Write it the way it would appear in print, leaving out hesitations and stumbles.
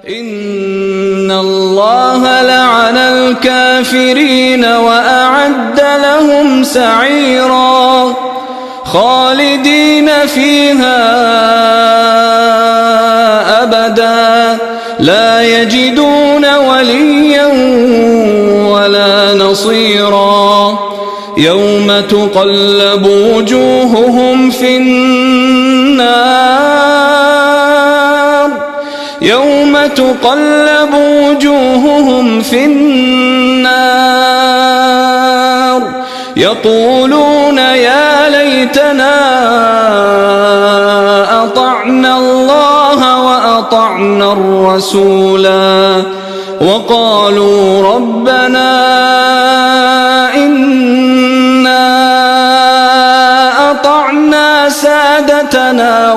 إن الله لعن الكافرين وأعد لهم سعيرا خالدين فيها أبدا لا يجدون وليا ولا نصيرا يوم تقلب وجوههم في النار يقولون يا ليتنا أطعنا الله وأطعنا الرسولا وقالوا ربنا إنا أطعنا سادتنا